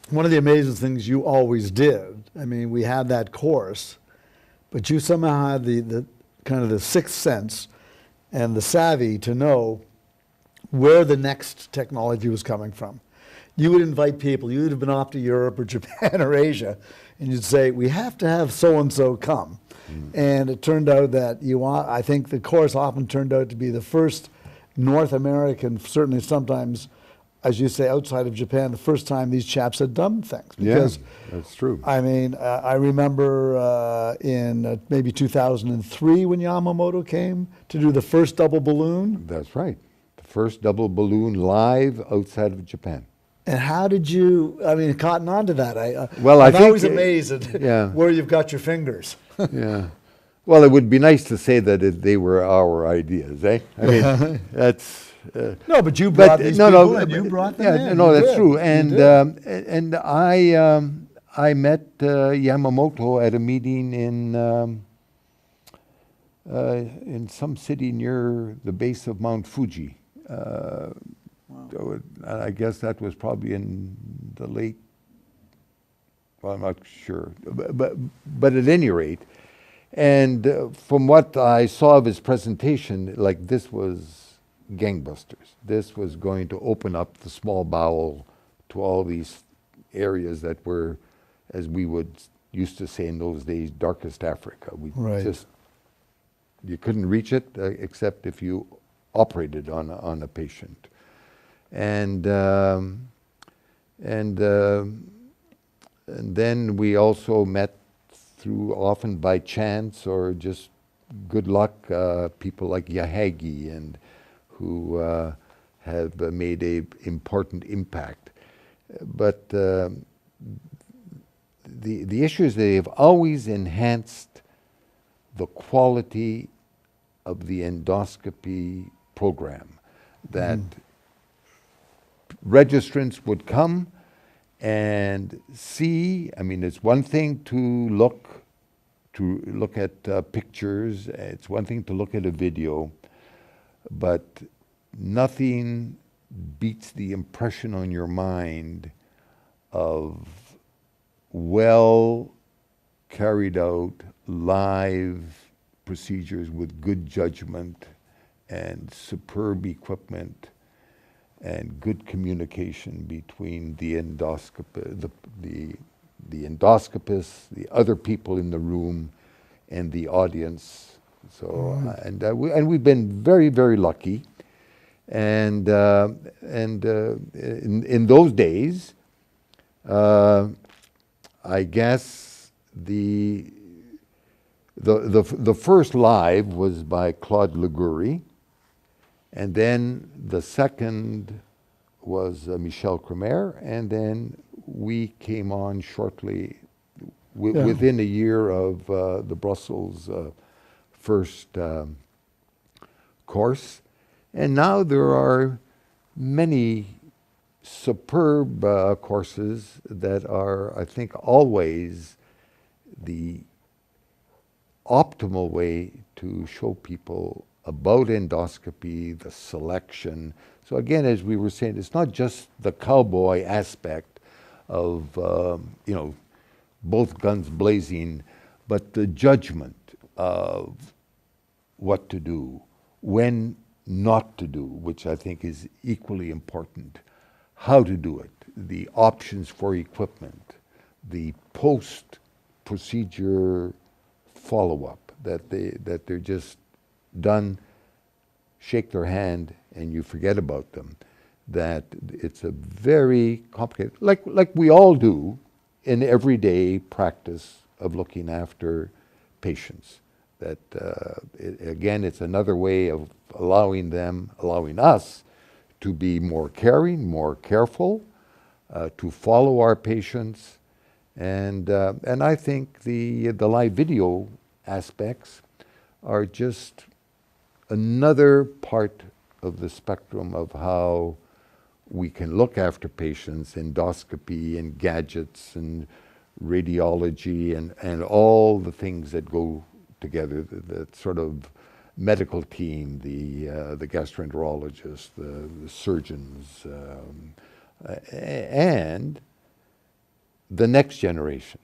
one of the amazing things you always did, I mean, we had that course, but you somehow had the kind of the sixth sense and the savvy to know where the next technology was coming from. You would invite people, you would have been off to Europe or Japan or Asia, and you'd say, we have to have so-and-so come. And it turned out that I think the course often turned out to be the first North American, certainly sometimes, as you say, outside of Japan, the first time these chaps had done things. Because, that's true. I mean, I remember in maybe 2003 when Yamamoto came to do the first double balloon. That's right. The first double balloon live outside of Japan. And how did you, I mean, cotton on to that? Well, I'm I think, always amazed at where you've got your fingers. Yeah. Well, it would be nice to say that they were our ideas, eh? I mean, that's... no, but you brought these people and you brought them in. No, that's true. And I met Yamamoto at a meeting in some city near the base of Mount Fuji. I guess that was probably in the late, well, I'm not sure, but at any rate, and from what I saw of his presentation, like this was gangbusters. This was going to open up the small bowel to all these areas that were, as we used to say in those days, darkest Africa. You couldn't reach it except if you operated on a patient. And then we also met through, often by chance or just good luck, people like Yahagi, and who have made an important impact. But the issue is they've always enhanced the quality of the endoscopy program, that registrants would come and see. I mean, it's one thing to look at pictures, it's one thing to look at a video, but nothing beats the impression on your mind of well carried out live procedures with good judgment and superb equipment and good communication between the endoscopist, the endoscopist, the other people in the room, and the audience. So, and we've been very, very lucky. And in those days, I guess the first live was by Claude Liguori, and then the second was Michel Cremer, and then we came on shortly within a year of the Brussels first course. And now there are many superb courses that are, I think, always the optimal way to show people about endoscopy, the selection. So again, as we were saying, it's not just the cowboy aspect of, both guns blazing, but the judgment of what to do, when not to do, which I think is equally important, how to do it, the options for equipment, the post-procedure follow-up, that they're just done, shake their hand, and you forget about them. That it's a very complicated, like we all do in everyday practice of looking after patients. That again, it's another way of allowing us to be more caring, more careful, to follow our patients, and I think the live video aspects are just another part of the spectrum of how we can look after patients, endoscopy and gadgets and radiology and all the things that go together, the sort of medical team, the gastroenterologists, the surgeons, and the next generation.